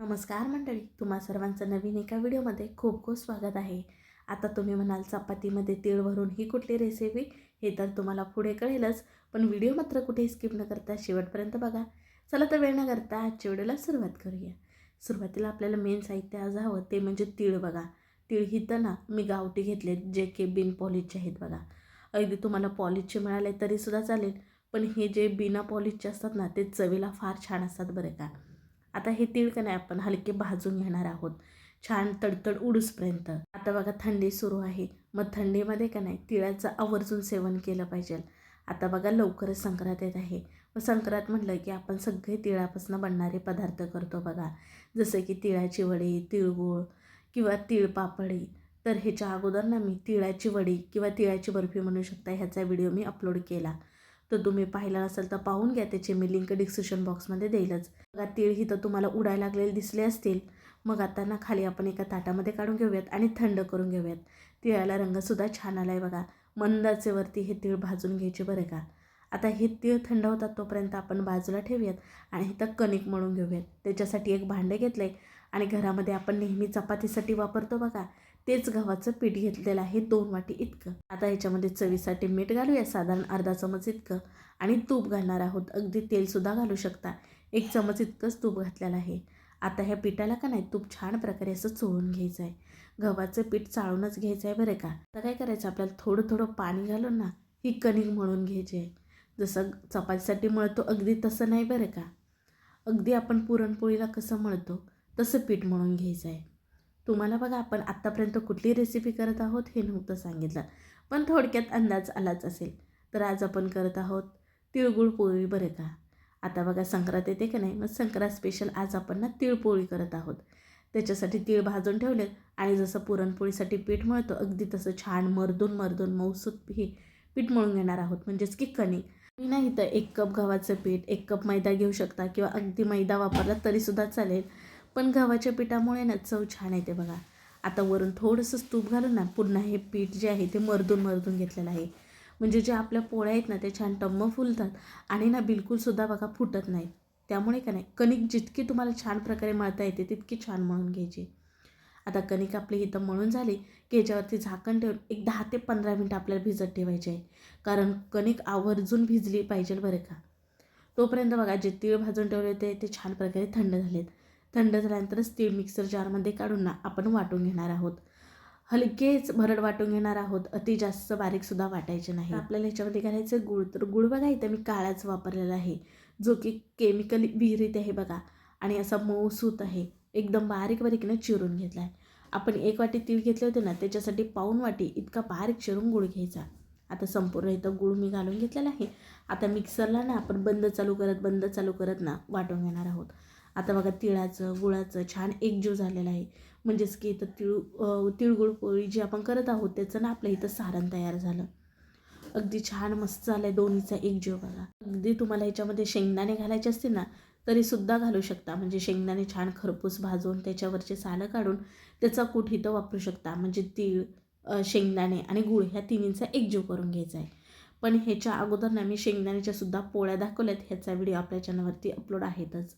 नमस्कार मंडळी, तुम्हा सर्वांचं नवीन एका व्हिडिओमध्ये खूप खूप स्वागत आहे. आता तुम्ही म्हणाल चपातीमध्ये तीळ भरून ही कुठली रेसिपी, हे तर तुम्हाला पुढे कळेलच, पण व्हिडिओ मात्र कुठेही स्किप न करता शेवटपर्यंत बघा. चला तर वेळ न करता आजच्या व्हिडिओला सुरुवात करूया. सुरुवातीला आपल्याला मेन साहित्य आज हवं ते म्हणजे तीळ बघा. तीळ ही तर ना मी गावठी घेतलेत, जे की बिन पॉलिशचे आहेत बघा. अगदी तुम्हाला पॉलिशचे मिळाले तरीसुद्धा चालेल, पण हे जे बिना पॉलिशचे असतात ना ते चवीला फार छान असतात बरं का. आता हे तीळ का नाही आपण हलके भाजून घेणार आहोत, छान तडतड उडूसपर्यंत. आता बघा थंडी सुरू आहे, मग थंडीमध्ये का नाही तिळाचं आवर्जून सेवन केलं पाहिजे. आता बघा लवकरच संक्रांत येत आहे. मग संक्रांत म्हटलं की आपण सगळे तिळापासून बनणारे पदार्थ करतो बघा, जसं की तिळाची वडी, तिळगुळ किंवा तिळपापडी. तर ह्याच्या अगोदर ना मी तिळाची वडी किंवा तिळाची बर्फी म्हणू शकता ह्याचा व्हिडिओ मी अपलोड केला. तर तुम्ही पाहिला नसेल तर पाहून घ्या, त्याची मी लिंक डिस्क्रिप्शन बॉक्समध्ये देईलच. बघा तीळ ही तर तुम्हाला उडायला लागलेले दिसले असतील. मग आता ना खाली आपण एका ताटामध्ये काढून घेऊयात आणि थंड करून घेऊयात. तिळाला रंगसुद्धा छान आला आहे बघा. मंद आचेवरती हे तीळ भाजून घ्यायचे बरं का. आता हे तीळ थंड होतात तोपर्यंत आपण बाजूला ठेवूयात आणि इथं कणिक मळून घेऊयात. त्याच्यासाठी एक भांडे घेतलं आहे आणि घरामध्ये आपण नेहमी चपातीसाठी वापरतो बघा, तेच गव्हाचं पीठ घेतलेलं आहे 2 वाटी इतकं. आता ह्याच्यामध्ये चवीसाठी मीठ घालूया साधारण अर्धा चमच इतकं आणि तूप घालणार आहोत. अगदी तेलसुद्धा घालू शकता. 1 चमच इतकंच तूप घातलेलं आहे. आता ह्या पिठाला का नाही तूप छान प्रकारे असं चोळून घ्यायचं आहे. गव्हाचं पीठ चाळूनच घ्यायचं आहे बरं का. आता काय करायचं आपल्याला थोडं थोडं पाणी घालून ना ही कणिक मळून घ्यायची आहे. जसं चपातीसाठी मळतो अगदी तसं नाही बरं का. अगदी आपण पुरणपोळीला कसं मळतो तसं पीठ मळून घ्यायचं आहे. तुम्हाला बघा आपण आत्तापर्यंत कुठली रेसिपी करत आहोत हे नव्हतं सांगितलं, पण थोडक्यात अंदाज आलाच असेल. तर आज आपण करत आहोत तिळगुळ पोळी बरं का. आता बघा संक्रांत येते का नाही, मग संक्रांत स्पेशल आज आपण ना तिळपोळी करत आहोत. त्याच्यासाठी तीळ भाजून ठेवलेत आणि जसं पुरणपोळीसाठी पीठ मळतो अगदी तसं छान मर्दून मर्दून मऊसूत हे पीठ मळून घेणार आहोत, म्हणजेच की कणिक. मी नाही तर 1 कप गव्हाचं पीठ, 1 कप मैदा घेऊ शकता किंवा अगदी मैदा वापरला तरीसुद्धा चालेल, पण गव्हाच्या पिठामुळे ना चव छान येते बघा. आता वरून थोडंसं तूप घालून ना पुन्हा हे पीठ जे आहे ते मर्दून मर्दून घेतलेलं आहे. म्हणजे जे आपल्या पोळ्या आहेत ना ते छान टम्म फुलतात आणि ना बिलकुलसुद्धा बघा फुटत नाहीत. त्यामुळे का नाही कणिक जितकी तुम्हाला छान प्रकारे मळता येते तितकी छान मळून घ्यायची. आता कणिक आपली इथं मळून झाली की याच्यावरती झाकण ठेवून एक 10 ते 15 मिनटं आपल्याला भिजत ठेवायचे आहे, कारण कणिक आवर्जून भिजली पाहिजे बरं का. तोपर्यंत बघा जे तीळ भाजून ठेवले होते ते छान प्रकारे थंड झालेत. थंड झाल्यानंतरच तीळ मिक्सर जारमध्ये काढून ना आपण वाटून घेणार आहोत. हलकेच भरड वाटून घेणार आहोत, अति जास्त बारीकसुद्धा वाटायचे नाही. आपल्याला ह्याच्यामध्ये घालायचं गूळ, तर गूळ बघा इथं मी काळाच वापरलेला आहे, जो की केमिकली विरहित आहे बघा आणि असा मऊसूत आहे. एकदम बारीक बारीक चिरून घेतला आहे. आपण 1 वाटी तीळ घेतले होते ना त्याच्यासाठी पाऊण वाटी इतका बारीक चिरून गूळ घ्यायचा. आता संपूर्ण इथं गूळ मी घालून घेतलेला आहे. आता मिक्सरला ना आपण बंद चालू करत ना वाटून घेणार आहोत. आता बघा तिळाचं गुळाचं छान एकजीव झालेलं आहे, म्हणजेच की इथं तिळगुळ पोळी जी आपण करत आहोत त्याचं ना आपल्या इथं सारण तयार झालं. अगदी छान मस्त झालं आहे दोन्हीचा एकजीव बघा. अगदी तुम्हाला ह्याच्यामध्ये शेंगदाणे घालायचे असतील ना तरीसुद्धा घालू शकता, म्हणजे शेंगदाणे छान खरपूस भाजून त्याच्यावरचे सालं काढून त्याचा कूट इथं वापरू शकता. म्हणजे तीळ, शेंगदाणे आणि गूळ ह्या तिन्हींचा एकजीव करून घ्यायचा आहे. पण ह्याच्या अगोदर ना मी शेंगदाण्याच्यासुद्धा पोळ्या दाखवल्यात, ह्याचा व्हिडिओ आपल्या चॅनलवरती अपलोड आहेतच.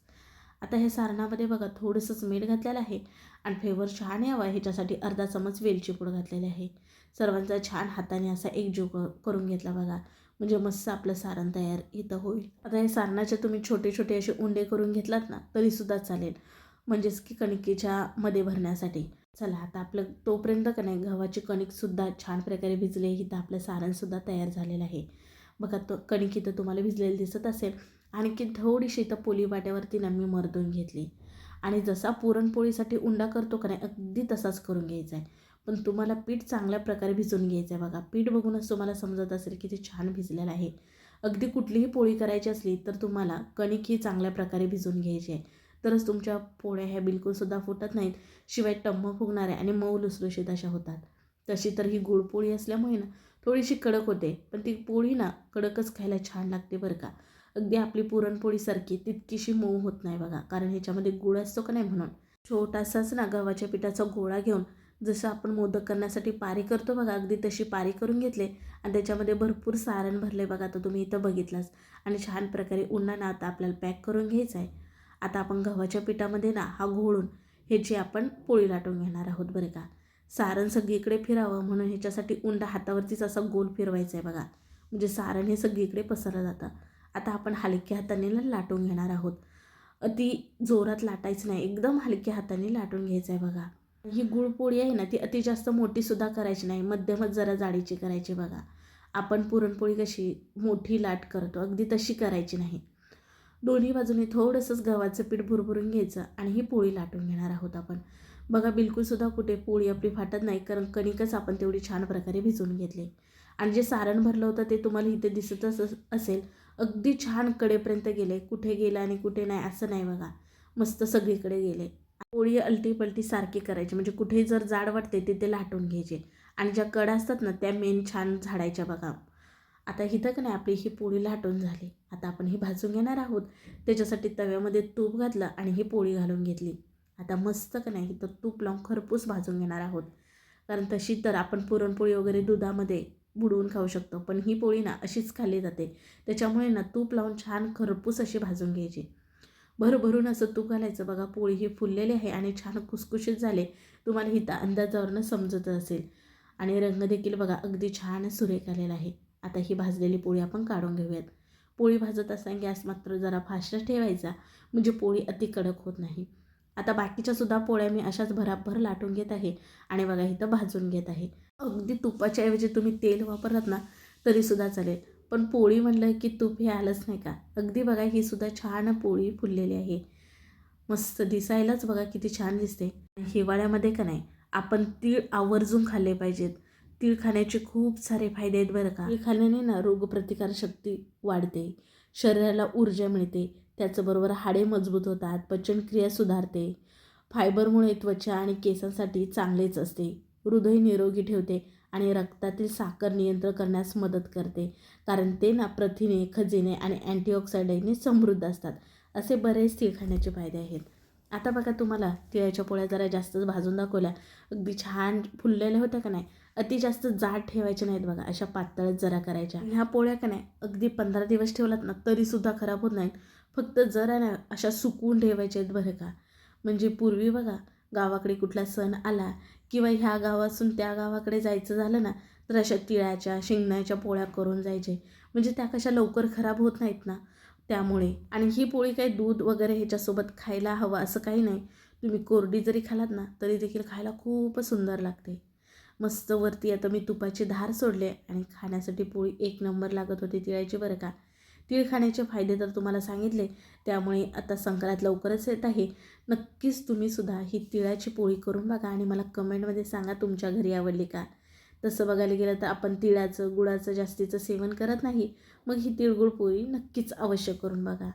आता हे सारणामध्ये बघा थोडंसंच मीठ घातलेलं आहे आणि फ्लेवर छान यावा ह्याच्यासाठी अर्धा चमच वेलची पूड घातलेली आहे. सर्वांचा छान हाताने असा एकजीव करून घेतला बघा, म्हणजे मस्त आपलं सारण तयार इथं होईल. आता हे सारणाचे तुम्ही छोटे छोटे असे उंडे करून घेतलात ना तरीसुद्धा चालेल, म्हणजेच की कणिकेच्या मध्ये भरण्यासाठी. चला आता आपलं तोपर्यंत का नाही गव्हाची कणिकसुद्धा छान प्रकारे भिजले, इथं आपलं सारणसुद्धा तयार झालेलं आहे बघा. तो कणिक इथं तुम्हाला भिजलेली दिसत असेल. आणखी थोडीशी इथं पोळी वाट्यावरती ना मी मर्दून घेतली आणि जसा पुरणपोळीसाठी उंडा करतो का नाही अगदी तसाच करून घ्यायचा आहे. पण तुम्हाला पीठ चांगल्या प्रकारे भिजवून घ्यायचं आहे बघा. पीठ बघूनच तुम्हाला समजत असेल की ते छान भिजलेलं आहे. अगदी कुठलीही पोळी करायची असली तर तुम्हाला कणिक ही चांगल्या प्रकारे भिजवून घ्यायची आहे, तरच तुमच्या पोळ्या ह्या बिलकुलसुद्धा फुटत नाहीत, शिवाय टम्म फुगणार आहे आणि मऊ लुसलुशीत अशा होतात. तशी तर ही गुळपोळी असल्यामुळे ना थोडीशी कडक होते, पण ती पोळी ना कडकच खायला छान लागते बरं का. अगदी आपली पुरणपोळीसारखी तितकीशी मऊ होत नाही बघा, कारण ह्याच्यामध्ये गूळ असतो का नाही म्हणून. छोटासाच ना गव्हाच्या पिठाचा गोळा घेऊन जसं आपण मोदक करण्यासाठी पारी करतो बघा, अगदी तशी पारी करून घेतले आणि त्याच्यामध्ये भरपूर सारण भरले बघा. तर तुम्ही इथं बघितलंच आणि छान प्रकारे उन्हानं आता आपल्याला पॅक करून घ्यायचं आहे. आता आपण गव्हाच्या पिठामध्ये ना हा घोळून ह्याची आपण पोळी लाटून घेणार आहोत बरं का. सारण सगळीकडे फिरावं म्हणून ह्याच्यासाठी उंडा हातावरतीच असा गोल फिरवायचा आहे बघा, म्हणजे सारण हे सगळीकडे पसरलं जातं. आता आपण हलक्या हाताने ना लाटून घेणार आहोत. अति जोरात लाटायचं नाही, एकदम हलक्या हाताने लाटून घ्यायचं आहे बघा. ही गुळपोळी आहे ना ती अति जास्त मोठीसुद्धा करायची नाही, मध्यमच जरा जाडीची करायची बघा. आपण पुरणपोळी कशी मोठी लाट करतो अगदी तशी करायची नाही. दोन्ही बाजूने थोडंसंच गव्हाचं पीठ भुरभुरून घ्यायचं आणि ही पोळी लाटून घेणार आहोत आपण. बघा बिलकुलसुद्धा कुठे पोळी आपली फाटत नाही, कारण कणिकच आपण तेवढी छान प्रकारे भिजवून घेतली. आणि जे सारण भरलं होतं ते तुम्हाला इथे दिसतच असेल, अगदी छान कडेपर्यंत गेले, कुठे गेलं आणि कुठे नाही असं नाही बघा, मस्त सगळीकडे गेले. पोळी अलटी पलटी सारखी करायची, म्हणजे कुठेही जर जाड वाटते तिथे लाटून घ्यायचे आणि ज्या कडा असतात ना त्या मेन छान झाडायच्या बघा. आता इथं का नाही आपली ही पोळी लाटून झाली. आता आपण ही भाजून घेणार आहोत. त्याच्यासाठी तव्यामध्ये तूप घातलं आणि ही पोळी घालून घेतली. आता मस्त का नाही इथं तूप लावून खरपूस भाजून घेणार आहोत, कारण तशी तर आपण पुरणपोळी वगैरे दुधामध्ये बुडवून खाऊ शकतो, पण ही पोळी ना अशीच खाल्ली जाते. त्याच्यामुळे ना तूप लावून छान खरपूस अशी भाजून घ्यायची. भरभरून असं तूप घालायचं बघा. पोळी ही फुललेली आहे आणि छान खुसखुशीत झाले, तुम्हाला इथं अंदाजावरनं समजत असेल. आणि रंग देखील बघा अगदी छान सुरेख आलेला आहे. आता ही भाजलेली पोळी आपण काढून घेऊयात. पोळी भाजत असताना गॅस मात्र जरा फास्ट ठेवायचा, म्हणजे पोळी अति कडक होत नाही. आता बाकीच्यासुद्धा पोळ्या मी अशाच भराभर लाटून घेत आहे आणि बघा इथं भाजून घेत आहे. अगदी तुपाच्या ऐवजी तुम्ही तेल वापरलात ना तरीसुद्धा चालेल, पण पोळी म्हणलं की तूप हे आलंच नाही का. अगदी बघा ही सुद्धा छान पोळी फुललेली आहे, मस्त दिसायलाच बघा किती छान दिसते. हिवाळ्यामध्ये का नाही आपण तीळ आवर्जून खाल्ले पाहिजेत. तीळ खाण्याचे खूप सारे फायदे आहेत बरं का. तीळ खाल्ल्याने ना रोगप्रतिकारशक्ती वाढते, शरीराला ऊर्जा मिळते, त्याचबरोबर हाडे मजबूत होतात, पचनक्रिया सुधारते, फायबरमुळे त्वचा आणि केसांसाठी चांगलेच असते, हृदय निरोगी ठेवते आणि रक्तातील साखर नियंत्रण करण्यास मदत करते, कारण ते ना प्रथिने, खनिजे आणि अँटीऑक्सिडंटने समृद्ध असतात. असे बरेच तीळ खाण्याचे फायदे आहेत. आता बघा तुम्हाला तिळाच्या पोळ्या जरा जास्तच भाजून दाखवल्या, अगदी छान फुललेल्या होत्या का नाही. अति जास्त जाड ठेवायच्या नाहीत बघा, अशा पातळच जरा करायच्या. ह्या पोळ्या का नाही अगदी 15 दिवस ठेवलात ना तरीसुद्धा खराब होत नाहीत, फक्त जरा ना अशा सुकवून ठेवायच्या आहेत बरं का. म्हणजे पूर्वी बघा गावाकडे कुठला सण आला किंवा ह्या गावातून त्या गावाकडे जायचं झालं ना तर अशा तिळाच्या शेंगदाण्याच्या पोळ्या करून जायचे, म्हणजे त्या कशा लवकर खराब होत नाहीत ना त्यामुळे. आणि ही पोळी काही दूध वगैरे ह्याच्यासोबत खायला हवं असं काही नाही, तुम्ही कोरडी जरी खालात ना तरी देखील खायला खूप सुंदर लागते. मस्त वरती आता मी तुपाची धार सोडले आणि खाण्यासाठी पोळी एक नंबर लागत होती तिळाची बरं का. तीळ खाण्याचे फायदे तर तुम्हाला सांगितले, त्यामुळे आता संक्रांत लवकरच येत आहे. नक्कीच तुम्हीसुद्धा ही तिळाची पोळी करून बघा आणि मला कमेंटमध्ये सांगा तुमच्या घरी आवडली का. तसं बघायला गेलं तर आपण तिळाचं गुळाचं जास्तीचं सेवन करत नाही, मग ही तिळगुळ पोळी नक्कीच अवश्य करून बघा.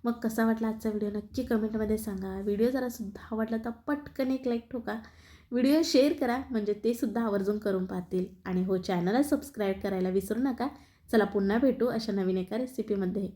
मग कसा वाटला आजचा व्हिडिओ नक्की कमेंटमध्ये सांगा. व्हिडिओ जरासुद्धा आवडला तर पटकन एक लाईक ठोका, व्हिडिओ शेअर करा, म्हणजे ते सुद्धा आवर्जून करून पाहतील. आणि हो, चॅनलला सबस्क्राईब करायला विसरू नका. चला पुन्हा भेटू अशा नवीन एका रेसिपीमध्ये.